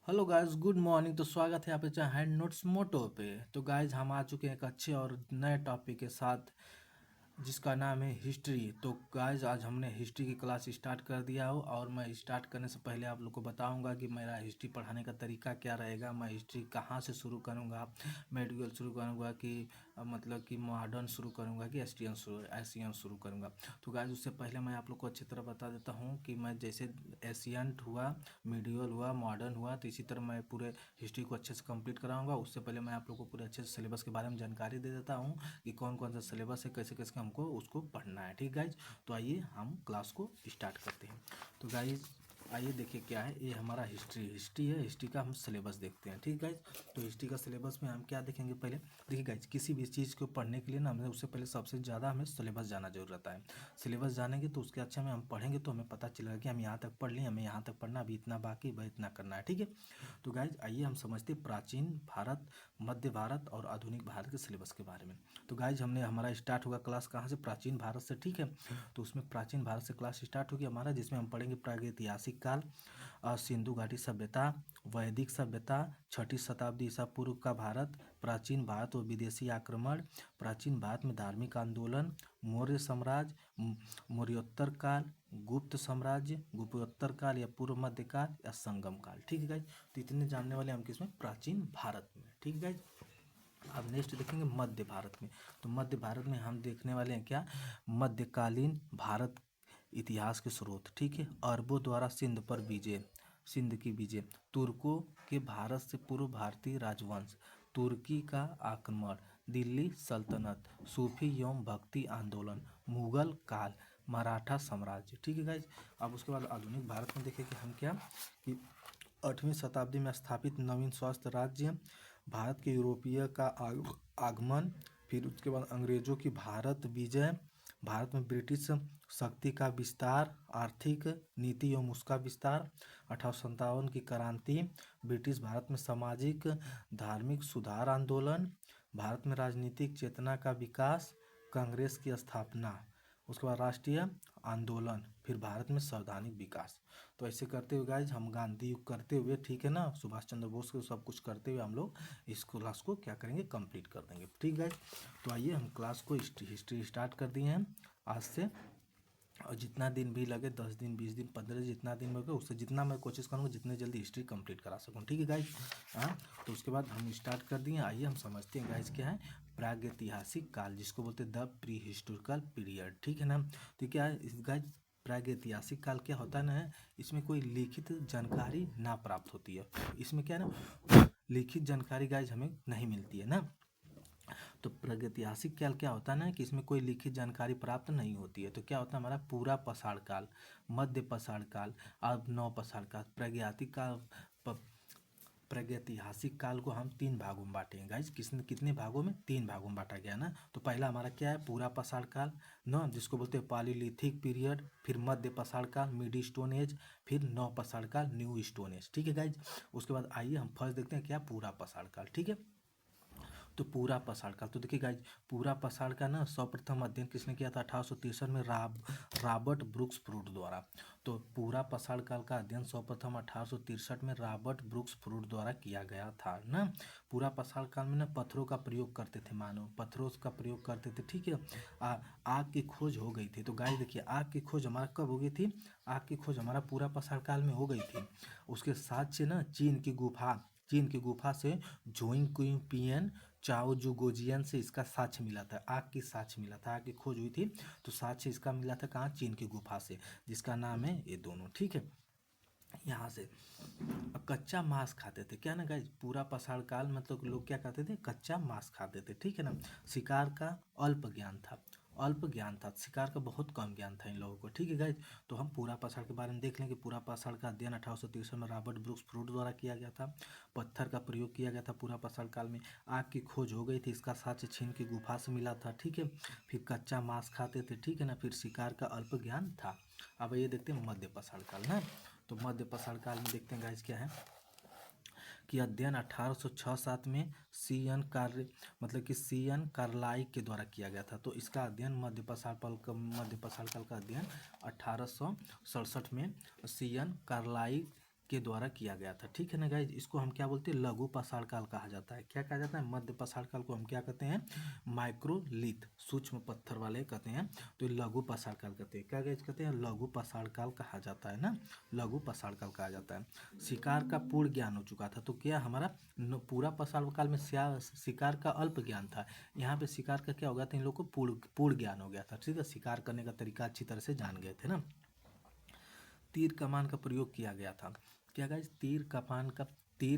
Hello guys, good morning. तो स्वागत है आप चाहे हैंड नोट्स मोटो पे। तो गाइस हम आ चुके हैं एक अच्छे और नए टॉपिक के साथ जिसका नाम है हिस्ट्री। तो गाइस आज हमने हिस्ट्री की क्लास स्टार्ट कर दिया हो, और मैं स्टार्ट करने से पहले आप लोग को बताऊंगा कि मेरा हिस्ट्री पढ़ाने का तरीका क्या रहेगा। मैं हिस्ट्री कहाँ से शुरू करूंगा, मेडिकल शुरू करूंगा कि मतलब कि मॉडर्न शुरू करूंगा कि एशियन शुरू करूंगा। तो गाइस उससे पहले मैं आप लोग को अच्छी तरह बता देता हूँ कि मैं जैसे एशियंट हुआ, मीडियल हुआ, मॉडर्न हुआ, तो इसी तरह मैं पूरे हिस्ट्री को अच्छे से कंप्लीट कराऊंगा। उससे पहले मैं आप लोग को पूरे अच्छे से सिलेबस के बारे में जानकारी दे देता हूँ कि कौन कौन सा सिलेबस है, कैसे कैसे हमको उसको पढ़ना है। ठीक गाइज, तो आइए हम क्लास को स्टार्ट करते हैं। तो गाइज आइए देखिए क्या है, ये हमारा हिस्ट्री है। हिस्ट्री का हम सिलेबस देखते हैं। ठीक गाइज, तो हिस्ट्री का सिलेबस में हम क्या देखेंगे पहले। देखिए गाइज, किसी भी चीज़ को पढ़ने के लिए ना हमें उससे पहले सबसे ज़्यादा हमें सिलेबस जाना जरूर रहता है। सिलेबस जानेंगे तो उसके अच्छा में हम पढ़ेंगे तो हमें पता चलेगा कि हम यहाँ तक पढ़ लिए, हमें यहाँ तक पढ़ना, अभी इतना बाकी, वह इतना करना है। ठीक है, तो गाइज आइए हम समझते हैं प्राचीन भारत, मध्य भारत और आधुनिक भारत के सिलेबस के बारे में। तो गाइज हमने हमारा स्टार्ट होगा क्लास कहाँ से, प्राचीन भारत से। ठीक है, तो उसमें प्राचीन भारत से क्लास स्टार्ट होगी हमारा, जिसमें हम पढ़ेंगे प्रागैतिहासिक काल, सिंधु घाटी सभ्यता, वैदिक सभ्यता, छठी शताब्दी ईसा पूर्व का भारत, प्राचीन भारत और विदेशी आक्रमण, प्राचीन भारत में धार्मिक आंदोलन, मौर्य साम्राज्य, मौर्योत्तर काल, गुप्त साम्राज्य, गुप्तोत्तर काल या पूर्व मध्य काल या संगम काल। ठीक है गाइज, तो इतने जानने वाले हम किसमें, प्राचीन भारत में। ठीक है गाइज, अब नेक्स्ट देखेंगे मध्य भारत में। तो मध्य भारत में हम देखने वाले हैं क्या, मध्यकालीन भारत इतिहास के स्रोत। ठीक है, अरबों द्वारा सिंध पर विजय, सिंध की विजय, तुर्कों के भारत से पूर्व भारतीय राजवंश, तुर्की का आक्रमण, दिल्ली सल्तनत, सूफी एवं भक्ति आंदोलन, मुगल काल, मराठा साम्राज्य। ठीक है गाइज, अब उसके बाद आधुनिक भारत में देखें कि हम क्या, कि 8वीं शताब्दी में स्थापित नवीन स्वास्थ्य राज्य, भारत के यूरोपीय का आगमन, फिर उसके बाद अंग्रेजों की भारत विजय, भारत में ब्रिटिश शक्ति का विस्तार, आर्थिक नीति एवं उसका विस्तार, 1857 की क्रांति, ब्रिटिश भारत में सामाजिक धार्मिक सुधार आंदोलन, भारत में राजनीतिक चेतना का विकास, कांग्रेस की स्थापना, उसके बाद राष्ट्रीय आंदोलन, फिर भारत में संवैधानिक विकास। तो ऐसे करते हुए गाइज हम गांधी युग करते हुए, ठीक है ना, सुभाष चंद्र बोस को सब कुछ करते हुए हम लोग इस क्लास को क्या करेंगे, कंप्लीट कर देंगे। ठीक गाइज, तो आइए हम क्लास को हिस्ट्री स्टार्ट कर दिए हैं आज से, और जितना दिन भी लगे, 10 दिन, 20 दिन, 15 दिन, जितना दिन लगे उससे जितना मैं कोशिश करूँगा जितने जल्दी हिस्ट्री कंप्लीट करा सकूँ। ठीक है गाइज, हाँ, तो उसके बाद हम स्टार्ट कर दिए। आइए हम समझते हैं गाइज क्या है प्रागैतिहासिक काल, जिसको बोलते हैं द प्री हिस्टोरिकल पीरियड। ठीक है ना, तो क्या है गाइज, प्रागैतिहासिक काल क्या होता है ना, इसमें कोई लिखित जानकारी ना प्राप्त होती है। इसमें क्या है ना, लिखित जानकारी गाइज हमें नहीं मिलती है ना। तो प्रागैतिहासिक काल क्या होता है ना, कि इसमें कोई लिखित जानकारी प्राप्त नहीं होती है। तो क्या होता है हमारा पूरा पाषाण काल, मध्य पाषाण काल, अब नव पाषाण काल, प्रागैतिक काल, प्रागैतिहासिक काल को हम 3 भागों में बांटेंगे गाइज। किसने कितने भागों में, 3 भागों में बांटा गया ना। तो पहला हमारा क्या है, पूरा पाषाण काल न, जिसको बोलते हैं पालीलिथिक पीरियड, फिर मध्य पाषाण काल मिड स्टोन एज, फिर नव पाषाण काल न्यू स्टोन एज। ठीक है गाइज, उसके बाद आइए हम फर्स्ट देखते हैं क्या, पूरा पाषाण काल। ठीक है, तो पूरा पाषाण काल, तो देखिए गाइज पूरा पाषाण का ना सर्वप्रथम अध्ययन किसने किया था, 1863 में रॉबर्ट ब्रुक्स फ्रूट द्वारा। तो पूरा पाषाण काल का अध्ययन सर्वप्रथम 1863 में रॉबर्ट ब्रुक्स फ्रूट द्वारा किया गया था ना। पूरा पाषाण काल में ना पत्थरों का प्रयोग करते थे, मानव पत्थरों का प्रयोग करते थे। ठीक है, आग की खोज हो गई थी। तो गाइज देखिए, आग की खोज हमारा कब हो गई थी, आग की खोज हमारा पूरा पाषाण काल में हो गई थी। उसके साथ से ना चीन की गुफा से जोइंग क्विन पियन चाओ जू गोजियन से इसका साक्ष्य मिला था, आग की साक्ष्य मिला था, आग की खोज हुई थी तो साक्ष्य इसका मिला था कहाँ, चीन की गुफा से, जिसका नाम है ये दोनों। ठीक है, यहाँ से अब कच्चा मांस खाते थे क्या ना गाइज, पूरा पाषाण काल मतलब लोग क्या करते थे, कच्चा मांस खाते थे। ठीक है ना, शिकार का अल्प ज्ञान था, शिकार का बहुत कम ज्ञान था इन लोगों को। ठीक है गाइज, तो हम पूरा पाषाण के बारे में देख लेंगे। पूरा पाषाण का अध्ययन 1863 में रॉबर्ट ब्रुक्स फ्रूट द्वारा किया गया था। पत्थर का प्रयोग किया गया था पूरा पाषाण काल में, आग की खोज हो गई थी, इसका साक्ष्य चीन की गुफा से मिला था। ठीक है, फिर कच्चा मांस खाते थे। ठीक है ना, फिर शिकार का अल्प ज्ञान था। अब ये देखते हैं मध्य पाषाण काल ना। तो मध्य पाषाण काल में देखते हैं गाइज क्या है, कि अध्ययन 1806-7 में सी एन कार्लाइक के द्वारा किया गया था। तो इसका अध्ययन मध्य पाषाण काल का अध्ययन 1867 में सी एन कार्लाइक के द्वारा किया गया था। ठीक है ना गाइज, इसको हम क्या बोलते हैं, लघु पाषाण काल कहा जाता है। क्या कहा जाता है, मध्य पाषाण काल को हम क्या कहते हैं, माइक्रोलिथ, सूक्ष्म पत्थर वाले कहते हैं, तो ये लघु पाषाण काल कहते हैं। क्या गाइज कहते हैं, लघु पाषाण काल कहा जाता है ना, लघु पाषाण काल कहा जाता है। शिकार का पूर्ण ज्ञान हो चुका था, तो क्या हमारा पूरा पाषाण काल में शिकार का अल्प ज्ञान था, यहाँ पे शिकार का क्या हो गया था, इन लोगों को पूर्ण ज्ञान हो गया था। ठीक है, शिकार करने का तरीका अच्छी तरह से जान गए थे ना। तीर कमान का प्रयोग किया गया था। क्या गाइस, तीर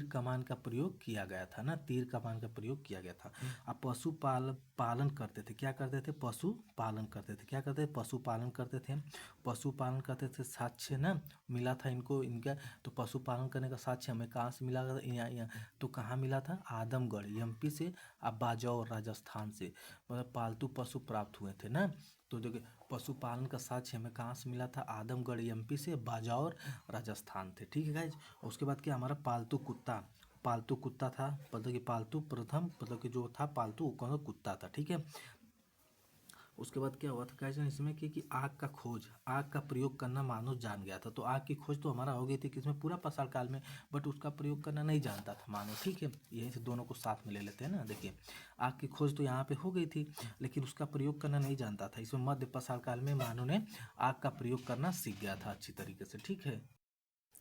कमान का प्रयोग किया गया था ना, तीर कमान का प्रयोग किया गया था। अब पालन करते थे, क्या करते थे, पशु पालन करते थे। क्या करते थे, पशु पालन करते थे, पशु पालन करते थे। साक्ष्य ना मिला था इनको, इनका तो पशु पालन करने का साक्ष्य हमें कहाँ से मिला था, यहाँ तो कहाँ मिला था, आदमगढ़ एमपी से, अब बाजौर राजस्थान से, मतलब पालतू पशु प्राप्त हुए थे ना। तो देखिए, पशुपालन का साक्ष्य हमें कहाँ से मिला था, आदमगढ़ एमपी से, बाजौर राजस्थान थे। ठीक है गाइज, उसके बाद क्या, हमारा पालतू कुत्ता था, मतलब कि पालतू प्रथम, मतलब कि जो था पालतू वो कौन सा कुत्ता था। ठीक है, उसके बाद क्या हुआ था गाइज, इसमें कि आग का प्रयोग करना मानव जान गया था। तो आग की खोज तो हमारा हो गई थी किसमें, पूरा पाषाण काल में, बट उसका प्रयोग करना नहीं जानता था मानव। ठीक है, यहीं से दोनों को साथ में ले लेते हैं ना। देखिए, आग की खोज तो यहाँ पे हो गई थी, लेकिन उसका प्रयोग करना नहीं जानता था। इसमें मध्य पाषाण काल में मानव ने आग का प्रयोग करना सीख गया था अच्छी तरीके से। ठीक है,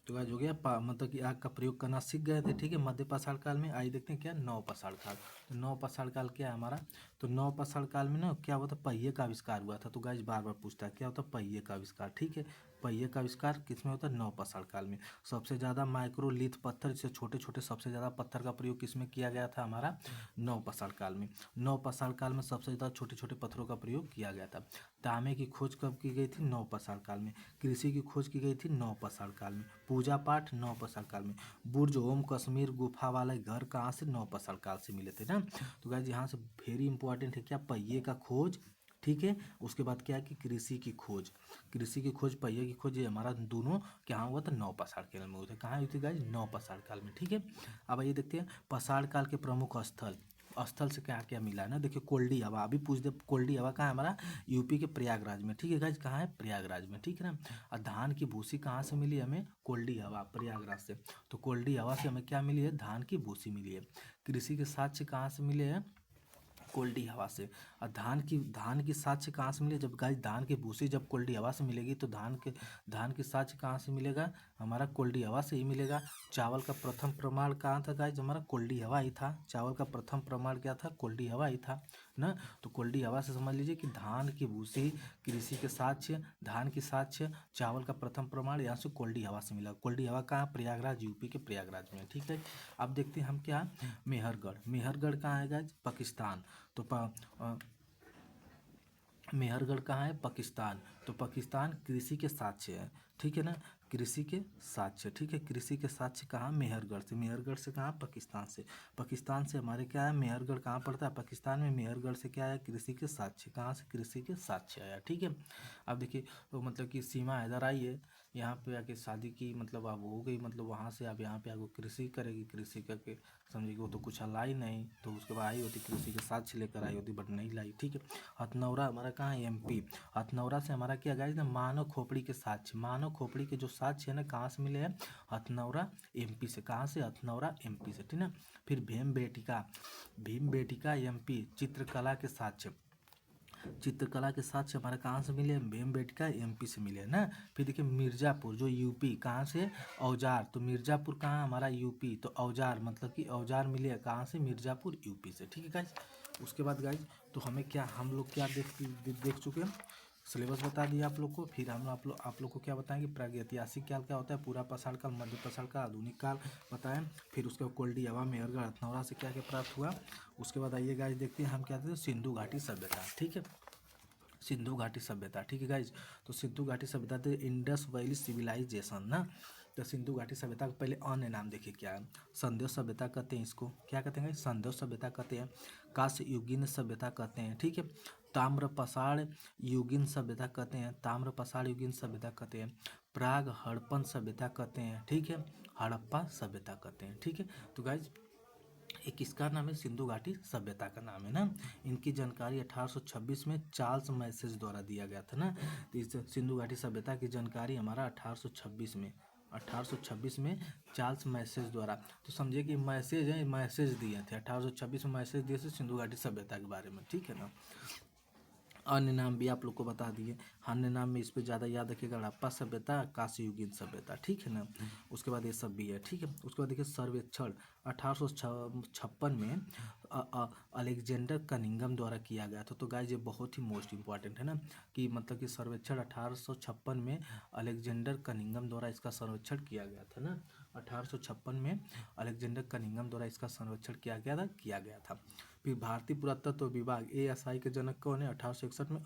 तो आज हो गया मतलब कि आग का प्रयोग करना सीख गए थे। ठीक है, मध्य पाषाण काल में। आइए देखते हैं क्या, नव पाषाण काल। तो नव पाषाण काल क्या है हमारा, तो नव पाषाण काल में ना क्या हुआ था, पहिए का आविष्कार हुआ था। तो गाइस बार बार पूछता है क्या होता है, पहिए का आविष्कार। ठीक है, पहिए का आविष्कार किसमें होता है, नव पाषाण काल में। सबसे ज़्यादा माइक्रोलिथ पत्थर, जिससे छोटे छोटे सबसे ज़्यादा पत्थर का प्रयोग किसमें किया गया था, हमारा नव पाषाण काल में। नव पाषाण काल में सबसे ज़्यादा छोटे छोटे पत्थरों का प्रयोग किया गया था। तांबे की खोज कब की गई थी, नव पाषाण काल में। कृषि की खोज की गई थी नव पाषाण काल में। पूजा पाठ नव पाषाण काल में। बुर्ज ओम कश्मीर गुफा वाले घर कहाँ से, नव पाषाण काल से मिले थे ना। तो गाइस यहाँ से वेरी इंपॉर्टेंट है क्या, पहिए का खोज। ठीक है, उसके बाद क्या है कि कृषि की खोज, पहिए की खोज, ये हमारा दोनों क्या हुआ था, नव पाषाण काल में हुए थे। कहाँ हुई थी गाइस, नव पाषाण काल में। ठीक है, अब ये देखते हैं पाषाण काल के प्रमुख स्थल से क्या क्या मिला है ना। देखिए, कोल्डी हवा, अभी पूछ दे, कोल्डी हवा कहाँ है हमारा, यूपी के प्रयागराज में। ठीक है गाइज, कहाँ है, प्रयागराज में। ठीक है ना, और धान की भूसी कहाँ से मिली हमें, कोल्डी हवा, प्रयागराज से। तो कोल्डी हवा से हमें क्या मिली है, धान की भूसी मिली है। कृषि के साक्ष्य कहाँ से मिले हैं, कोल्डी हवा से। और धान की साक्ष्य कहाँ से मिले, जब गाइस धान की भूसी जब कोल्डी हवा से मिलेगी, तो धान की साक्ष्य कहाँ से मिलेगा, हमारा कोल्डी हवा से ही मिलेगा। चावल का प्रथम प्रमाण कहाँ था गाइस, हमारा कोल्डी हवा ही था। चावल का प्रथम प्रमाण क्या था, कोल्डी हवा ही था ना। तो कोल्डी हवा से समझ लीजिए कि धान की भूसी, कृषि के साक्ष्य, धान की साक्ष्य, चावल का प्रथम प्रमाण यहाँ से कोल्डी हवा से मिला। कोल्डी हवा कहाँ, प्रयागराज, यूपी के प्रयागराज में। ठीक है, अब देखते हैं हम क्या, मेहरगढ़ कहाँ है गाइस, पाकिस्तान। तो मेहरगढ़ कहाँ है, पाकिस्तान। तो पाकिस्तान कृषि के साक्ष्य है। ठीक है ना, कृषि के साक्ष्य। ठीक है, कृषि के साक्ष्य कहाँ, मेहरगढ़ से कहाँ, पाकिस्तान से हमारे क्या है, मेहरगढ़ कहाँ पड़ता है, पाकिस्तान में। मेहरगढ़ से क्या है, कृषि के साक्ष्य, कहाँ से, कृषि के साक्ष्य आया। ठीक है, अब देखिए, तो मतलब कि सीमा हैदर आई है, यहाँ पे आके शादी की, मतलब अब हो गई, मतलब वहाँ से अब यहाँ पे आगे कृषि करेगी, कृषि करके समझिए कि वो तो कुछ लाई नहीं, तो उसके बाद आई होती, कृषि के साक्ष्य लेकर आई होती, बट नहीं लाई। ठीक है, हथनौरा हमारा कहाँ है, एमपी। हथनौरा से हमारा क्या गाइस ना, मानव खोपड़ी के साक्ष्य, मानव खोपड़ी के जो साक्ष्य है ना, कहाँ से मिले हैं, हथनौरा एमपी से। कहाँ से, हथनौरा एमपी से। ठीक है, फिर भीम बेटिका एमपी, चित्रकला के साक्ष्य हमारे कहाँ से मिले, भीमबेटका एमपी से मिले ना। फिर देखिए, मिर्ज़ापुर जो यूपी, कहाँ से, औजार। तो मिर्ज़ापुर कहाँ हमारा, यूपी। तो औजार, मतलब कि औजार मिले कहाँ से, मिर्ज़ापुर यूपी से। ठीक है गाइज, उसके बाद गाइज, तो हमें क्या, हम लोग क्या देख चुके हैं, सिलेबस बता दिया आप लोग को। फिर हम आप लोग को क्या बताएंगे, प्रागैतिहासिक काल क्या होता है, पूरा पाषाण काल, मध्य पाषाण काल, आधुनिक काल बताएं। फिर उसके बाद कोल्डी हवा, मेहरगढ़, हथनौरा से क्या क्या प्राप्त हुआ। उसके बाद आइए गाइज देखते हैं हम क्या थे, सिंधु घाटी सभ्यता। ठीक है, सिंधु घाटी सभ्यता। ठीक है गाइज, तो सिंधु घाटी सभ्यता थे इंडस वैली सिविलाइजेशन ना। तो सिंधु घाटी सभ्यता का पहले अन्य नाम देखिए क्या है, संदेव सभ्यता कहते हैं इसको। क्या कहते हैं, संदेव सभ्यता कहते हैं। कांस्य युगीन सभ्यता कहते हैं। ठीक है, ताम्रपाषाण युगीन सभ्यता कहते हैं, ताम्रपाषाण युगीन सभ्यता कहते हैं। प्राग हड़प्पन सभ्यता कहते हैं। ठीक है, हड़प्पा सभ्यता कहते हैं। ठीक है, तो गाइज एक किसका नाम है, सिंधु घाटी सभ्यता का नाम है ना। इनकी जानकारी 1826 में चार्ल्स मैसेज द्वारा दिया गया था ना। तो इस सिंधु घाटी सभ्यता की जानकारी हमारा 1826 में 1826 में चार्ल्स मैसेज द्वारा। तो समझिए कि मैसेज है, मैसेज दिए थे 1826 में, मैसेज दिए थे सिंधु घाटी सभ्यता के बारे में, ठीक है ना। अन्य नाम भी आप लोग को बता दिए। अन्य नाम में इस पे ज़्यादा याद रखिएगा, हड़प्पा सभ्यता, कांस्ययुगीन सभ्यता, ठीक है ना। उसके बाद ये सब भी है, ठीक है। उसके बाद देखिए सर्वेक्षण 1856 में अलेक्जेंडर कनिंघम द्वारा किया गया था। तो गाइस ये बहुत ही मोस्ट इंपॉर्टेंट है ना, कि मतलब कि सर्वेक्षण 1856 में अलेक्जेंडर कनिंघम द्वारा इसका सर्वेक्षण किया गया था ना। 1856 में अलेक्जेंडर कनिंघम द्वारा इसका सर्वेक्षण किया गया था। फिर भारतीय पुरातत्व विभाग ASI के जनक कौन है? 1861 में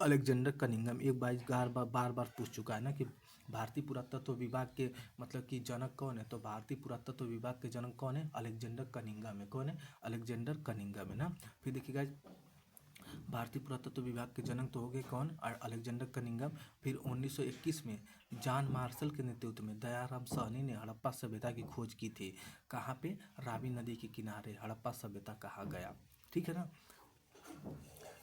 अलेक्जेंडर कनिंघम। एक बार बार पूछ चुका है ना कि भारतीय पुरातत्व विभाग के मतलब कि जनक कौन है, तो भारतीय पुरातत्व विभाग के जनक कौन है? अलेक्जेंडर कनिंघम है। कौन है? अलेक्जेंडर कनिंघम है ना। फिर देखिएगा भारतीय पुरातत्व विभाग के जनक तो हो गए कौन? Alexander Cunningham. फिर 1921 में जॉन मार्शल के नेतृत्व में दयाराम साहनी ने हड़प्पा सभ्यता की खोज की थी। कहाँ पे? रावी नदी के किनारे हड़प्पा सभ्यता कहा गया, ठीक है ना।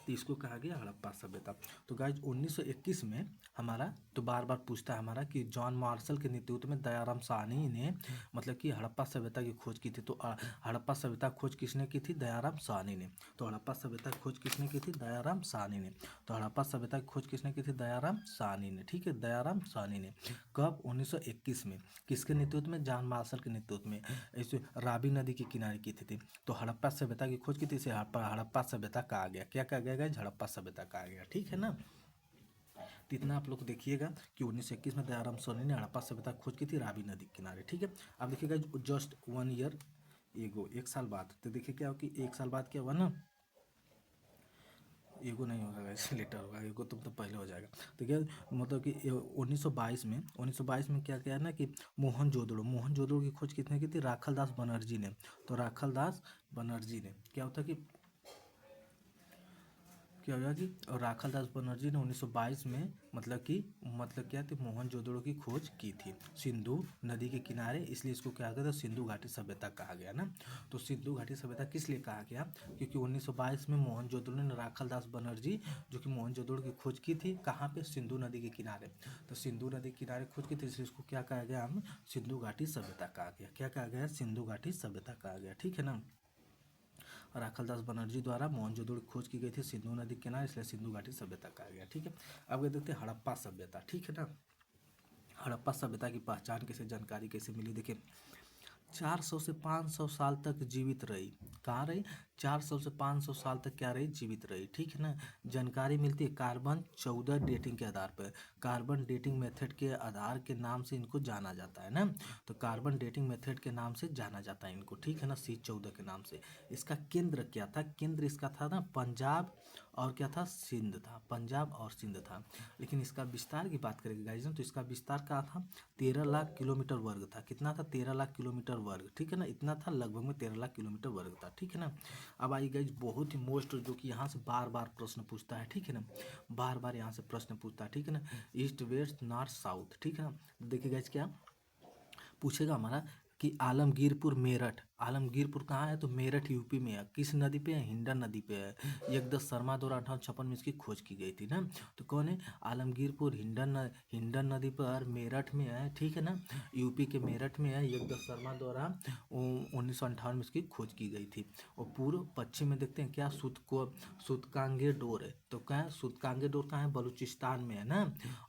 तो इसको कहा गया हड़प्पा सभ्यता। तो गाइज 1921 में हमारा तो बार बार पूछता है हमारा कि जॉन मार्शल के नेतृत्व में दयाराम साहनी ने मतलब कि हड़प्पा सभ्यता की खोज की थी। तो हड़प्पा सभ्यता खोज किसने की थी? दयाराम साहनी ने। तो हड़प्पा सभ्यता की खोज किसने की थी? दयाराम साहनी ने। तो हड़प्पा सभ्यता की खोज किसने की थी? दयाराम साहनी ने, ठीक है, दयाराम साहनी ने। कब? 1921 में। किसके नेतृत्व में? जॉन मार्शल के नेतृत्व में। ऐसे रावी नदी के किनारे की थी। तो हड़प्पा सभ्यता की खोज की थी, इसे हड़प्पा सभ्यता कहा गया। क्या कहा गया? हड़प्पा सभ्यता कहा गया, ठीक है ना। तो इतना आप लोग देखिएगा कि 1921 में दयाराम साहनी ने हड़प्पा सभ्यता खोज की थी रावी नदी के किनारे, ठीक है। अब देखिएगा जस्ट 1 ईयर एगो, 1 साल बाद। तो देखिए क्या हो कि 1 साल बाद क्या हुआ ना, एगो नहीं होगा वैसे, लेटर होगा, एगो तो पहले हो जाएगा। तो क्या मतलब कि 1922 में क्या किया ना कि मोहनजोदड़ो की खोज किसने की थी? राखलदास बनर्जी ने। तो राखलदास बनर्जी ने क्या होता कि क्या हुआ कि और राखलदास बनर्जी ने 1922 में मतलब क्या थी? मोहनजोदड़ो की खोज की थी सिंधु नदी के किनारे, इसलिए इसको क्या कहते हैं? सिंधु घाटी सभ्यता कहा गया ना। तो सिंधु घाटी सभ्यता किस लिए कहा गया? क्योंकि 1922 में मोहनजोदड़ो ने राखलदास बनर्जी जो कि मोहनजोदड़ो की खोज की थी कहाँ पे? सिंधु नदी के किनारे। तो सिंधु नदी के किनारे खोज की थी, इसलिए इसको क्या कहा गया? हम सिंधु घाटी सभ्यता कहा गया। क्या कहा गया? सिंधु घाटी सभ्यता कहा गया, ठीक है ना। राखलदास बनर्जी द्वारा मोहनजोदड़ो की खोज की गई थी सिंधु नदी के किनारे, इसलिए सिंधु घाटी सभ्यता कहा गया, ठीक है। अब ये देखते हैं हड़प्पा सभ्यता, ठीक है ना। हड़प्पा सभ्यता की पहचान कैसे, जानकारी कैसे मिली? देखिए 400 से 500 साल तक जीवित रही। कहाँ रही? 400 से 500 साल तक क्या रही? जीवित रही, ठीक है ना। जानकारी मिलती है कार्बन 14 डेटिंग के आधार पर। कार्बन डेटिंग मेथड के आधार के नाम से इनको जाना जाता है ना। तो कार्बन डेटिंग मेथड के नाम से जाना जाता है इनको, ठीक है ना, C14 के नाम से। इसका केंद्र क्या था? केंद्र इसका था ना पंजाब और क्या था? सिंध था, पंजाब और सिंध था। लेकिन इसका विस्तार की बात करेंगे गाइज तो इसका विस्तार क्या था? 13 लाख किलोमीटर वर्ग था। कितना था? 13 लाख किलोमीटर वर्ग, ठीक है ना। इतना था लगभग में 13 लाख किलोमीटर वर्ग था, ठीक है ना। अब आई गाइज बहुत ही मोस्ट जो कि यहाँ से बार बार प्रश्न पूछता है, ठीक है ना, बार बार यहाँ से प्रश्न पूछता है, ठीक है ना। ईस्ट वेस्ट नॉर्थ साउथ, ठीक है ना। देखिए गाइज क्या पूछेगा हमारा कि आलमगीरपुर कहाँ है? तो मेरठ यूपी में है। किस नदी पे है? हिंडन नदी पे है। एकदत्त शर्मा द्वारा 1856 में इसकी खोज की गई थी ना। तो कौन है? आलमगीरपुर हिंडन नदी पर मेरठ में है, ठीक है ना, यूपी के मेरठ में है। एकदत्त शर्मा द्वारा 1958 में इसकी खोज की गई थी। और पूर्व पश्चिम में देखते हैं क्या? सुतकांगे डोर है। तो क्या है? सुतकांगे डोर कहाँ है? बलूचिस्तान में है ना।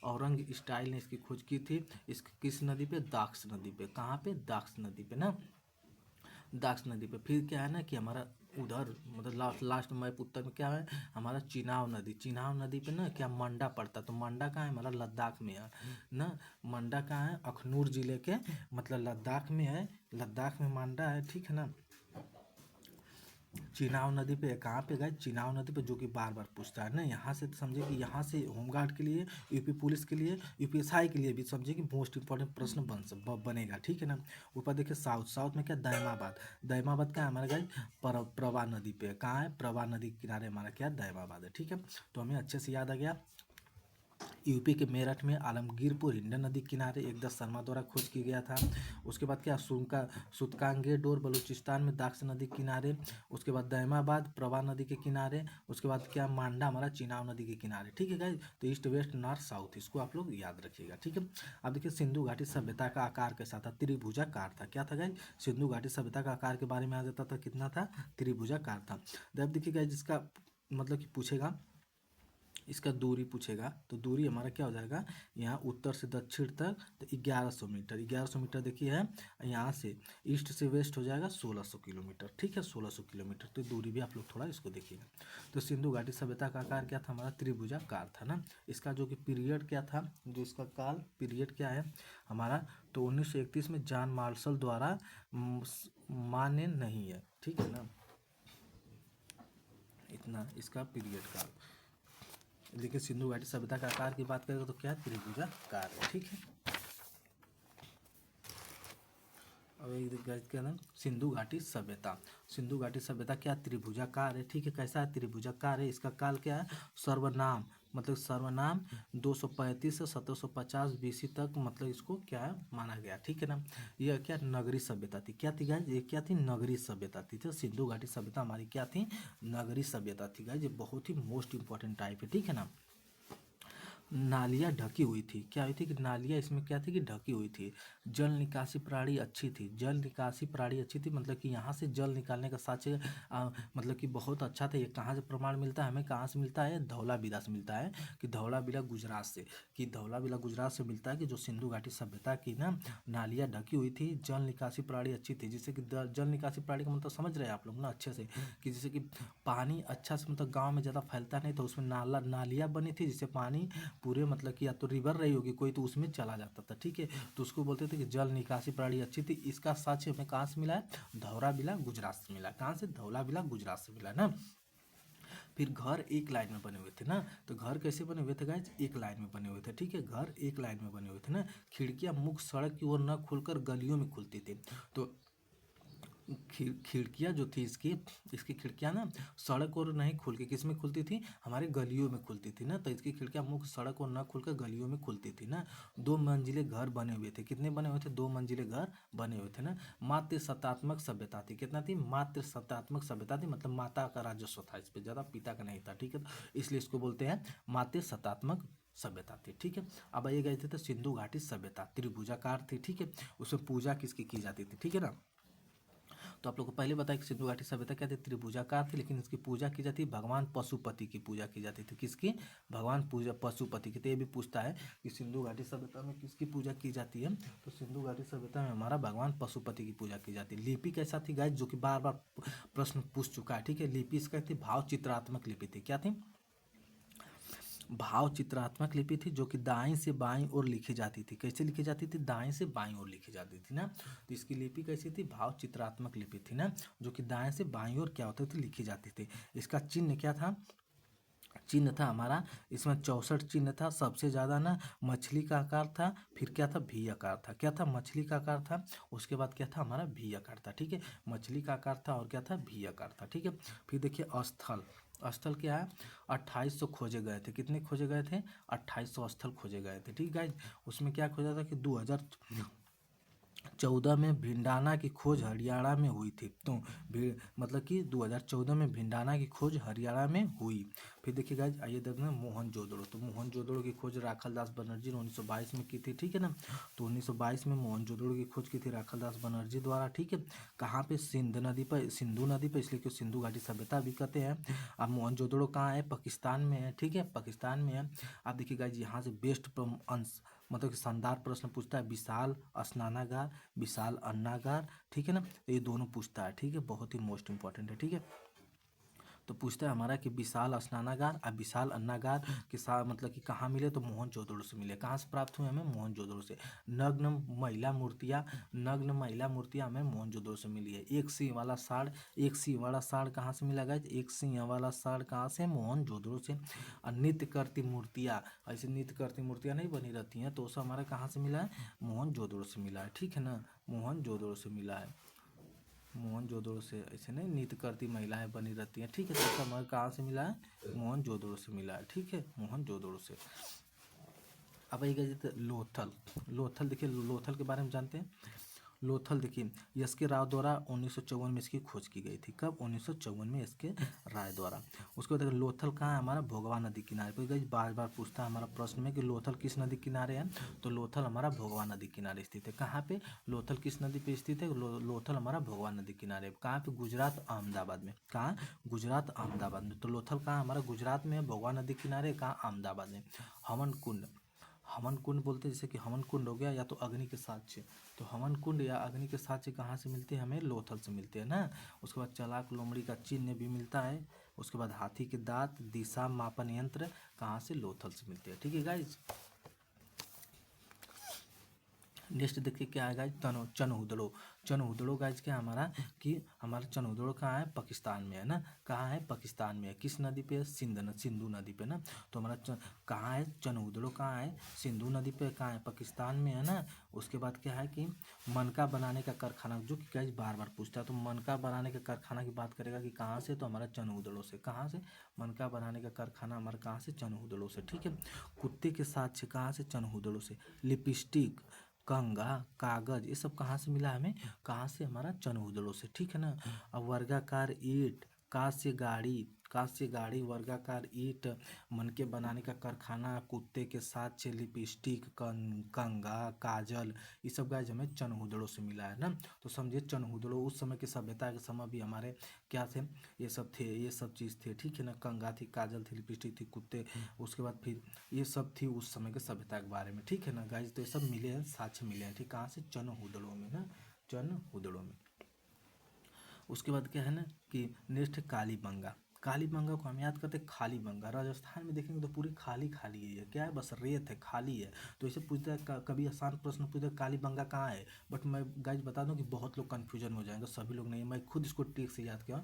औरंग स्टाइल ने इसकी खोज की थी इस किस नदी पे? दाक्स नदी पे। कहाँ पे? दाक्स नदी पे ना, दाक्स नदी पे। फिर क्या है ना कि हमारा उधर मतलब लास्ट मैप उत्तर में क्या है हमारा? चिनाव नदी पे ना क्या मंडा पड़ता है। तो मंडा कहाँ है? हमारा लद्दाख में है ना। मंडा कहाँ है? अखनूर जिले के मतलब लद्दाख में है। लद्दाख में मंडा है, ठीक है ना। चिनाव नदी पे, कहाँ पे गए? चिनाव नदी पे, जो कि बार बार पूछता है ना। यहाँ से तो समझिए कि यहाँ से होमगार्ड के लिए, यूपी पुलिस के लिए, यूपीएसआई के लिए भी समझिए कि मोस्ट इंपॉर्टेंट प्रश्न बनेगा, ठीक है ना। ऊपर देखिए साउथ में क्या? दैमाबाद क्या है हमारे गाइस? प्रभा नदी पे। कहाँ है? प्रभा नदी के किनारे हमारा क्या? दैमाबाद है, ठीक है। तो हमें अच्छे से याद आ गया यूपी के मेरठ में आलमगीरपुर हिंडन नदी किनारे एक दस शर्मा द्वारा खोज किया गया था। उसके बाद क्या, सुतकांगेडोर बलूचिस्तान में दाक्स नदी किनारे। उसके बाद दैमाबाद प्रभा नदी के किनारे। उसके बाद क्या, मांडा हमारा चिनाब नदी के किनारे। ठीक है गाइज, तो ईस्ट वेस्ट नॉर्थ साउथ इसको आप लोग याद रखिएगा। ठीक है, अब देखिए सिंधु घाटी सभ्यता का आकार कैसा था, त्रिभुजाकार था। क्या था गाइज, सिंधु घाटी सभ्यता का आकार के बारे में आ जाता था, कितना था, त्रिभुजाकार था। अब देखिए गाइज, जिसका मतलब कि पूछेगा, इसका दूरी पूछेगा, तो दूरी हमारा क्या हो जाएगा, यहाँ उत्तर से दक्षिण तक तो 1100 मीटर, 1100 मीटर देखिए है। यहाँ से ईस्ट से वेस्ट हो जाएगा 1600 किलोमीटर। ठीक है, 1600 किलोमीटर, तो दूरी भी आप लोग थोड़ा इसको देखिएगा। तो सिंधु घाटी सभ्यता का आकार क्या था, हमारा त्रिभुजाकार था ना। इसका जो कि पीरियड क्या था, जो इसका काल पीरियड क्या है हमारा, तो 1931 में जॉन मार्शल द्वारा मान्य नहीं है। ठीक है ना, इतना इसका पीरियड काल। लेकिन सिंधु घाटी सभ्यता का आकार की बात करें तो क्या, त्रिभुजाकार है। ठीक है, अब एक क्या नाम, सिंधु घाटी सभ्यता। सिंधु घाटी सभ्यता क्या, त्रिभुजाकार है। ठीक है, कैसा है, त्रिभुजाकार है। इसका काल क्या है, सर्वनाम, मतलब सर्वनाम 235 से 1750 बीसी तक, मतलब इसको क्या है माना गया। ठीक है ना, यह क्या, नगरी सभ्यता थी। क्या थी गाइज, ये क्या थी, नगरी सभ्यता थी। तो सिंधु घाटी सभ्यता हमारी क्या थी, नगरी सभ्यता थी गाइज। ये बहुत ही मोस्ट इंपॉर्टेंट टाइप है। ठीक है ना, नालियाँ ढकी हुई थी। क्या हुई थी कि नालियाँ इसमें क्या थी कि ढकी हुई थी। जल निकासी प्रणाली अच्छी थी। जल निकासी प्रणाली अच्छी थी मतलब कि यहाँ से जल निकालने का साक्ष्य मतलब कि बहुत अच्छा था। ये कहाँ से प्रमाण मिलता है हमें, कहाँ से मिलता है, धौलावीरा से मिलता है, कि धौलावीरा गुजरात से, कि धौलावीरा गुजरात से मिलता है कि जो सिंधु घाटी सभ्यता की ना नालियाँ ढकी हुई थी, जल निकासी प्रणाली अच्छी थी। जिससे कि जल निकासी प्रणाली का मतलब समझ रहे हैं आप लोग ना अच्छे से, कि जैसे कि पानी अच्छा से मतलब गाँव में ज़्यादा फैलता नहीं, तो उसमें नालियाँ बनी थी, जिससे पानी पूरे मतलब कि या तो रिवर रही होगी कोई, तो उसमें चला जाता था। ठीक है, तो उसको बोलते थे कि जल निकासी प्रणाली अच्छी थी। इसका साक्ष्य हमें कहाँ से मिला है, धौलावीरा गुजरात से मिला। कहाँ से, धौलावीरा गुजरात से मिला ना। फिर घर एक लाइन में बने हुए थे ना, तो घर कैसे बने हुए थे गाइज, एक लाइन में बने हुए थे। ठीक है, घर एक लाइन में बने हुए थे ना। खिड़कियां मुख्य सड़क की ओर न खुलकर गलियों में खुलती थी। तो खिड़कियाँ जो थी इसकी इसकी खिड़कियाँ ना सड़क और नहीं खुल के किस में खुलती थी, हमारे गलियों में खुलती थी ना। तो इसकी खिड़कियाँ मुख्य सड़क और न खुलकर गलियों में खुलती थी ना। 2 मंजिले घर बने हुए थे। कितने बने हुए थे, 2 मंजिले घर बने हुए थे ना। मात्र सत्तात्मक सभ्यता थी। कितना थी, मात्र सत्तात्मक सभ्यता थी, मतलब माता का राजस्व था इस पर, ज़्यादा पिता का नहीं था। ठीक है, इसलिए इसको बोलते हैं मात्र सत्तात्मक सभ्यता थी। ठीक है, अब आइए गए थे तो सिंधु घाटी सभ्यता त्रिभुजाकार थी। ठीक है, उसमें पूजा किसकी की जाती थी। ठीक है ना, तो आप लोग को पहले बताया कि सिंधु घाटी सभ्यता क्या थी, त्रिभुजाकार थी, लेकिन इसकी पूजा की जाती है, भगवान पशुपति की पूजा की जाती थी। किसकी, भगवान पूजा पशुपति की। तो ये भी पूछता है कि सिंधु घाटी सभ्यता में किसकी पूजा की जाती है, तो सिंधु घाटी सभ्यता में हमारा भगवान पशुपति की पूजा की जाती है। लिपि कैसा थी गाइस, जो कि बार बार प्रश्न पूछ चुका है। ठीक है, लिपि इसका थी भाव चित्रात्मक लिपि थी। क्या थी, भाव चित्रात्मक लिपि थी, जो कि दाएं से बाएं ओर लिखी जाती थी। कैसे लिखी जाती थी, दाएं से बाएं ओर लिखी जाती थी ना। तो इसकी लिपि कैसी थी, भाव चित्रात्मक लिपि थी ना, जो कि दाएं से बाएं ओर क्या होते थे, लिखी जाती थी। इसका चिन्ह क्या था, चिन्ह था हमारा इसमें 64 चिन्ह था। सबसे ज़्यादा ना मछली का आकार था, फिर क्या था, भी आकार था। क्या था, मछली का आकार था, उसके बाद क्या था हमारा भी आकार था। ठीक है, मछली का आकार था और क्या था, भी आकार था। ठीक है, फिर देखिए स्थल, स्थल क्या है, 2800 खोजे गए थे। कितने खोजे गए थे, 2800 स्थल खोजे गए थे। ठीक है, उसमें क्या खोजा था कि 2014 में भिंडाना की खोज हरियाणा में हुई थी। तो मतलब कि 2014 में भिंडाना की खोज हरियाणा में हुई। फिर देखिए गाइज, आइए देखते हैं मोहनजोदड़ो। तो मोहनजोदड़ो की खोज राखलदास बनर्जी ने 1922 में की थी। ठीक है ना, तो 1922 में मोहनजोदड़ो की खोज की थी राखलदास बनर्जी द्वारा। ठीक है, कहाँ पे, सिंधु नदी पर, इसलिए क्यों सिंधु घाटी सभ्यता भी कहते हैं। अब मोहनजोदड़ो कहाँ है, पाकिस्तान में है। ठीक है, पाकिस्तान में है। आप देखिए गाइज, यहाँ से बेस्ट अंश मतलब कि शानदार प्रश्न पूछता है, विशाल स्नानागार, विशाल अन्नागार। ठीक है ना, तो ये दोनों पूछता है। ठीक है, बहुत ही मोस्ट इंपॉर्टेंट है। ठीक है, तो पूछता है हमारा कि विशाल स्नानागार और विशाल अन्नागार के साथ मतलब कि कहाँ मिले, तो मोहनजोदड़ो से मिले। कहाँ से प्राप्त हुए हमें, मोहनजोदड़ो से। नग्न महिला मूर्तियाँ, नग्न महिला मूर्तियाँ हमें मोहनजोदड़ो से मिली है। एक सिंह वाला साड़, एक सिंह वाला साड़ कहाँ से मिला गया, एक सिंह वाला साड़ कहाँ से, मोहनजोदड़ो से। और नृत्य करती मूर्तियाँ, ऐसे नृत्य करती मूर्तियाँ नहीं बनी रहती हैं, तो उसे हमारा कहाँ से मिला है, मोहनजोदड़ो से मिला है। ठीक है ना, मोहनजोदड़ो से मिला है। मोहनजोदड़ो से ऐसे नहीं नृत्य करती महिलाएं बनी रहती हैं। ठीक है, तो इसका हमारे कहाँ से मिला है, मोहनजोदड़ो से मिला है। ठीक है, मोहनजोदड़ो से। अब आइएगा जैसे लोथल। लोथल देखिए, लोथल के बारे में जानते हैं। लोथल देखिए, एस के राव द्वारा 1954 में इसकी खोज की गई थी। कब? 1954 में एस के राय द्वारा। उसके बाद देखिए लोथल कहाँ है हमारा? भोगवा नदी किनारे पर। गाइस बार बार पूछता है हमारा प्रश्न में कि लोथल किस नदी किनारे है, तो लोथल हमारा भोगवा नदी किनारे स्थित है। कहाँ पे? लोथल किस नदी पे स्थित है? लोथल हमारा भोगवा नदी किनारे। कहाँ पे? गुजरात अहमदाबाद में। कहाँ? गुजरात अहमदाबाद में। तो लोथल कहाँ हमारा? गुजरात में है। भोगवा नदी किनारे कहाँ? अहमदाबाद में। हवन कुंड, हवन कुंड बोलते हैं जैसे कि हवन कुंड हो गया या तो अग्नि के साक्ष्य, तो हवन कुंड या अग्नि के साक्ष्य कहाँ से मिलते हैं? हमें लोथल से मिलते हैं ना। उसके बाद चलाक लोमड़ी का चिन्ह भी मिलता है। उसके बाद हाथी के दांत, दिशा मापन यंत्र कहाँ से? लोथल से मिलते हैं। ठीक है गाइज। नेक्स्ट देखिए क्या है गाइज? चनहुदड़ो। चनहुदड़ो गाइज क्या हमारा कि हमारा चनहुदड़ो कहाँ है? पाकिस्तान में है ना। कहाँ है? पाकिस्तान में है। किस नदी पे है? सिंधु नदी पे ना। तो हमारा कहाँ है? चनहुदड़ो कहाँ है? सिंधु नदी पे। कहाँ है? पाकिस्तान में है ना। उसके बाद क्या है कि मनका बनाने का कारखाना, जो कि गाइज बार बार पूछता है, तो मनका बनाने का कारखाना की बात करेगा कि कहाँ से? तो हमारा चनहुदड़ो से। कहाँ से? मनका बनाने का कारखाना हमारा कहाँ से? चनहुदड़ो से। ठीक है। कुत्ते के साक्ष्य कहाँ से? चनहुदड़ो से। लिपस्टिक, कंगा, कागज, ये सब कहाँ से मिला हमें? कहाँ से? हमारा चनहुदड़ो से। ठीक है ना। अब वर्गाकार ईंट, कांस्य गाड़ी, वर्गाकार ईंट, मनके बनाने का कारखाना, कुत्ते के साथ लिपस्टिक, कंगा, काजल, ये सब गाइज हमें चनहुदड़ो से मिला है ना। तो समझिए चनहुदड़ो उस समय की सभ्यता के समय भी हमारे क्या थे? ये सब थे, ये सब चीज़ थे। ठीक है ना। कंगा थी, काजल थी, लिपस्टिक थी, कुत्ते, उसके बाद फिर ये सब थी उस समय के सभ्यता के बारे में। ठीक है ना गाइज। तो ये सब मिले हैं, साक्ष्य मिले हैं। ठीक, कहाँ से? चनहुदड़ो में ना, चनहुदड़ो में। उसके बाद क्या है ना कि नेक्स्ट है कालीबंगा। कालीबंगा को हम याद करते हैं खाली बंगा। राजस्थान में देखेंगे तो पूरी खाली खाली है, क्या है? बस रेत है, खाली है। तो इसे पूछता है कभी आसान प्रश्न पूछता है कालीबंगा कहाँ है, बट मैं गाइज बता दूं कि बहुत लोग कन्फ्यूजन हो जाएंगे, सभी लोग नहीं। मैं खुद इसको ट्रिक से याद किया।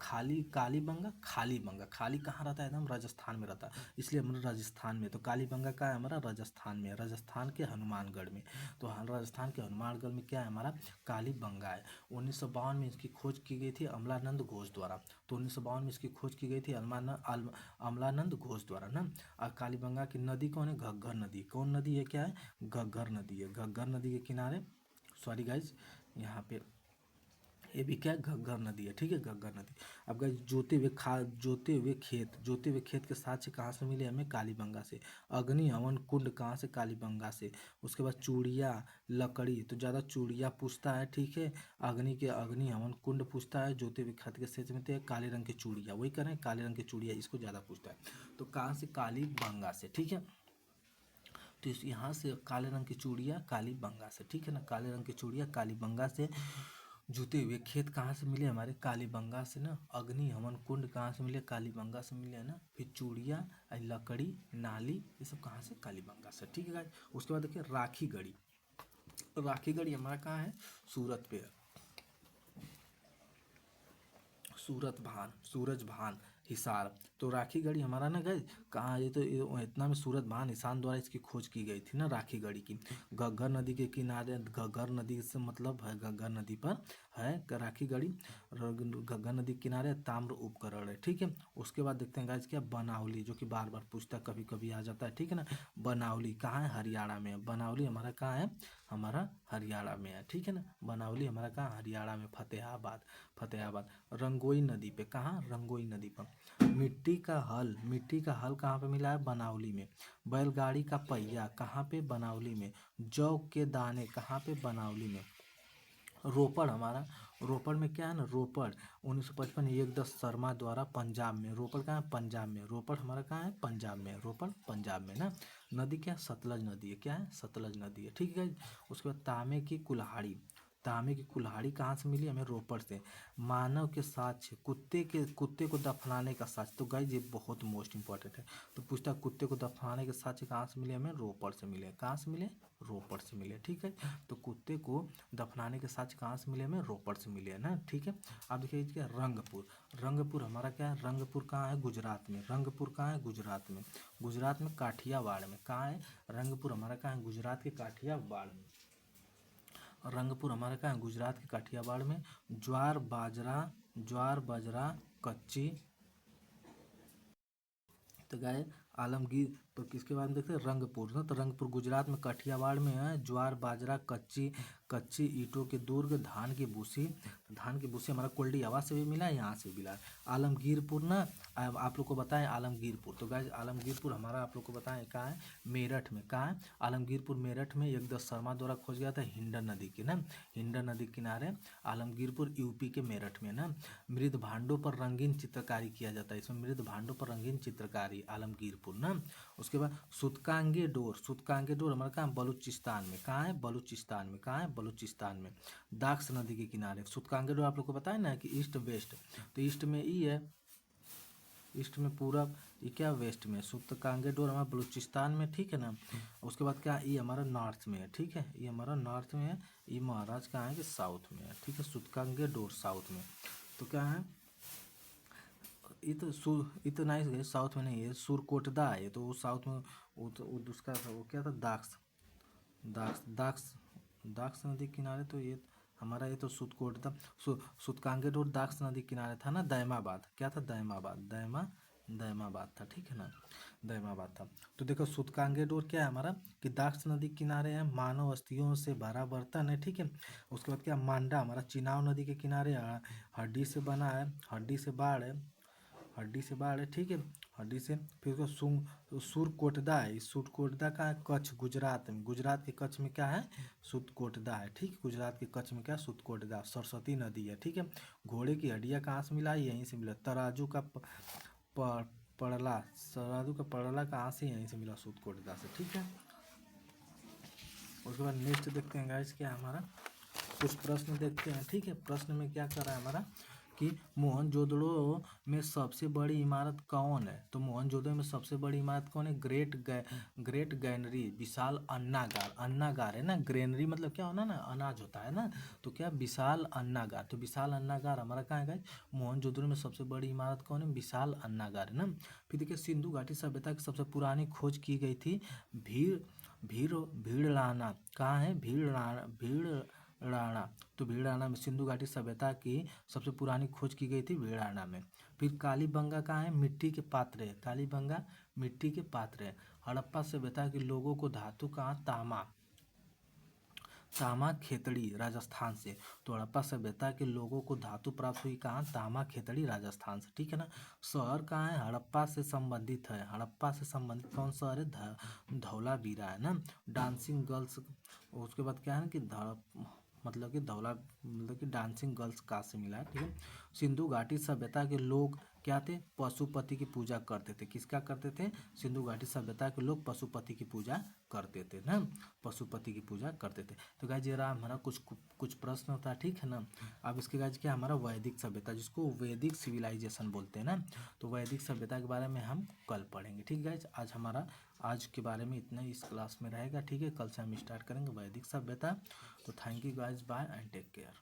खाली कालीबंगा, खाली बंगा, खाली कहाँ रहता है? एकदम राजस्थान में रहता है, इसलिए हमारा राजस्थान में। तो कालीबंगा का है हमारा? राजस्थान में, राजस्थान के हनुमानगढ़ में। तो राजस्थान के हनुमानगढ़ में क्या है हमारा? कालीबंगा है। 1952 में इसकी खोज की गई थी अमलानंद घोष द्वारा। तो 1952 में इसकी खोज की गई थी अमलानंद घोष द्वारा ना। और कालीबंगा की नदी कौन है? घग्गर नदी। कौन नदी है? क्या है? घग्गर नदी है। घग्गर नदी के किनारे, सॉरी गाइज, यहाँ पे ये भी क्या है? घग्गर नदी है। ठीक है, घग्गर नदी। अब गाइस जोते हुए खेत के साक्ष्य कहाँ से मिले हमें? कालीबंगा से। अग्नि हवन कुंड कहाँ से? कालीबंगा से। उसके बाद चूड़िया, लकड़ी, तो ज़्यादा चूड़िया पूछता है। ठीक है। अग्नि हवन कुंड पूछता है। जोते हुए खेत के साक्ष्य मिलते हैं काले रंग की चूड़िया, वही करें काले रंग की चूड़िया, इसको ज़्यादा पूछता है। तो कहाँ से? कालीबंगा से। ठीक है। तो यहाँ से काले रंग की चूड़िया कालीबंगा से। ठीक है ना। काले रंग की चूड़िया कालीबंगा से। जुते हुए खेत कहाँ से मिले हमारे? कालीबंगा से ना। अग्नि हवन कुंड कहाँ से मिले? कालीबंगा से मिले है ना। फिर चूड़िया, लकड़ी, नाली, ये सब कहाँ से? कालीबंगा से। ठीक है गाइस। उसके बाद देखिए राखी गढ़ी। राखी गढ़ी हमारा कहाँ है? सूरत पे है। सूरज भान, हिसार। तो राखी गढ़ी हमारा ना गए कहाँ? ये तो इतना में सूरज भान हिसार द्वारा इसकी खोज की गई थी ना, राखी गढ़ी की। घग्गर नदी के किनारे, घग्गर नदी से मतलब है घग्गर नदी पर है राखी गढ़ी। घग्गर नदी के किनारे ताम्र उपकरण है। ठीक है। उसके बाद देखते हैं गाइस क्या? बनावली, जो कि बार बार पूछता है, कभी कभी आ जाता है। ठीक है ना। बनावली कहाँ है? हरियाणा में है। बनावली हमारा कहाँ है? हमारा हरियाणा में है। ठीक है ना। बनावली हमारा कहाँ? हरियाणा में, फतेहाबाद। फतेहाबाद। रंगोई नदी पे, कहाँ? रंगोई नदी पर। मिट्टी का हल कहाँ पे मिला है? बनावली में। बैलगाड़ी का पहिया कहाँ पे? बनावली में। जौ के दाने कहाँ पे? बनावली में। रोपड़ हमारा, रोपड़ में क्या है ना? रोपड़ 1955 110 शर्मा द्वारा पंजाब में। रोपड़ कहाँ है? पंजाब में। रोपड़ हमारा कहाँ है? पंजाब में। रोपड़ पंजाब में ना। नदी क्या है? सतलज नदी है। क्या है? सतलज नदी है। ठीक है। उसके बाद तांबे की कुल्हाड़ी। तांबे की कुल्हाड़ी कहाँ से मिली हमें? रोपड़ से। मानव के साक्ष्य, कुत्ते को दफनाने का साक्ष्य। तो गाइज ये बहुत मोस्ट इंपॉर्टेंट है। तो पूछता है कुत्ते को दफनाने के साक्ष्य कहाँ से मिले हमें? रोपड़ से मिले। कहाँ से मिले? रोपड़ से मिले। ठीक है। तो कुत्ते को दफनाने के साक्ष्य कहाँ से मिले हमें? रोपड़ से मिले है ना। ठीक है। अब देखिए क्या? रंगपुर। रंगपुर हमारा क्या है? रंगपुर कहाँ है? गुजरात में। रंगपुर कहाँ है? गुजरात में। गुजरात में काठियावाड़ में। कहाँ है? रंगपुर हमारा कहाँ है? गुजरात के काठियावाड़ में। रंगपुर हमारा कहाँ है? गुजरात के काठियावाड़ में। ज्वार बाजरा कच्ची, तो गाय आलमगीर। तो किसके बारे में देखते हैं, रंगपुर ना, तो रंगपुर गुजरात में काठियावाड़ में है। ज्वार बाजरा कच्ची कच्ची ईंटों के दुर्ग, धान की भूसी। धान की भूसी हमारा कुल्डी हवा से भी मिला है, यहाँ से भी मिला है। आलमगीरपुर ना, आप लोग को बताएं आलमगीरपुर, तो गाइज आलमगीरपुर हमारा आप लोग को बताएं कहाँ है, मेरठ में। कहाँ है आलमगीरपुर, मेरठ में। एकदस शर्मा द्वारा खोज गया था हिंडन नदी के ना, हिंडन नदी के किनारे आलमगीरपुर यूपी के मेरठ में ना। मृद भांडों पर रंगीन चित्रकारी किया जाता है, इसमें मृद भांडों पर रंगीन चित्रकारी आलमगीरपुर ना। उसके बाद सुतकांगे डोर, सुतकांगे डोर हमारा कहाँ, बलूचिस्तान में। कहाँ है, बलूचिस्तान में। कहाँ है, बलूचिस्तान में, दाक्स नदी के किनारे। सुतकांगे डोर आप लोग को बताया ना कि ईस्ट वेस्ट, तो ईस्ट में ई है, ईस्ट में पूरब, ये क्या वेस्ट में। सुतकांगे डोर हमारा बलूचिस्तान में, ठीक है ना। उसके बाद क्या, ये हमारा नॉर्थ में है, ठीक है, ये हमारा नॉर्थ में है। ये महाराज कहाँ है कि साउथ में है, ठीक है। सुतकांगे डोर साउथ में, तो क्या है, ये तो नाइस गए, साउथ में नहीं है, सुरकोटदा है, तो वो साउथ में। वो उसका वो क्या था, दाक्स, दाक्स दाक्स नदी के किनारे। तो ये हमारा ये तो सुतकोटदा, सुतकांगेर और दाक्स नदी के किनारे था ना, दैमाबाद। क्या था, दैमाबाद, दैमाबाद था, ठीक है ना, दैमाबाद था। तो देखो सुतकांगे डोर क्या है हमारा कि दाक्स नदी के किनारे है, मानव अस्थियों से भरा बर्तन है, ठीक है। उसके बाद क्या, मांडा हमारा चिनाव नदी के किनारे हड्डी से बना है, हड्डी से बाढ़ है, हड्डी से बाढ़ है, ठीक है, हड्डी से। फिर उसका सुरकोटदा है, सुरकोटदा का है कच्छ गुजरात में, गुजरात के कच्छ में क्या है, सुरकोटदा है, ठीक। गुजरात के कच्छ में क्या, सुरकोटदा। सरस्वती नदी है, ठीक है। घोड़े की हड्डियाँ कहाँ से मिला, यहीं से मिला। तराजू का पड़ला, तराजू का पड़ला कहाँ से, यहीं से मिला, सुरकोटदा से, ठीक है। उसके बाद नेक्स्ट देखते हैं गाइस, क्या हमारा कुछ प्रश्न देखते हैं, ठीक है। प्रश्न में क्या कर रहा है हमारा कि मोहनजोदड़ो में सबसे बड़ी इमारत कौन है, तो मोहनजोदड़ो में सबसे बड़ी इमारत कौन है, ग्रेट गैनरी, विशाल अन्नागार। अन्नागार है ना, ग्रेनरी मतलब क्या होना ना, अनाज होता है ना, तो क्या विशाल अन्नागार। तो विशाल अन्नागार हमारा कहाँ है गाइस, मोहनजोदड़ो में सबसे बड़ी इमारत कौन है, विशाल अन्नागार है ना। फिर देखिए सिंधु घाटी सभ्यता की सबसे पुरानी खोज की गई थी भीड़ भीड़राना। कहाँ है, भीड़राना। तो भीड़राना में सिंधु घाटी सभ्यता की सबसे पुरानी खोज की गई थी भीड़राना में। फिर कालीबंगा कहाँ है, मिट्टी के पात्र है, कालीबंगा मिट्टी के पात्र है। हड़प्पा सभ्यता के लोगों को धातु कहाँ, तामा खेतड़ी राजस्थान से। तो हड़प्पा सभ्यता के लोगों को धातु प्राप्त हुई कहाँ, तामा खेतड़ी राजस्थान से, ठीक है ना। शहर कहाँ है, हड़प्पा से संबंधित है, हड़प्पा से संबंधित कौन शहर है, धौलावीरा है ना। डांसिंग गर्ल्स, उसके बाद क्या है कि मतलब कि धौला मतलब कि डांसिंग गर्ल्स कहाँ से मिला है, ठीक है। सिंधु घाटी सभ्यता के लोग क्या थे, पशुपति की पूजा करते थे। किसका करते थे, सिंधु घाटी सभ्यता के लोग पशुपति की पूजा करते थे ना, पशुपति की पूजा करते थे। तो गाइज ये रहा हमारा कुछ प्रश्न था, ठीक है ना। अब इसके गाइज क्या, हमारा वैदिक सभ्यता, जिसको वैदिक सिविलाइजेशन बोलते हैं ना, तो वैदिक सभ्यता के बारे में हम कल पढ़ेंगे, ठीक गाइज। आज के बारे में इतना ही इस क्लास में रहेगा, ठीक है। कल से हम स्टार्ट करेंगे वैदिक सभ्यता। तो thank you guys, bye and take care.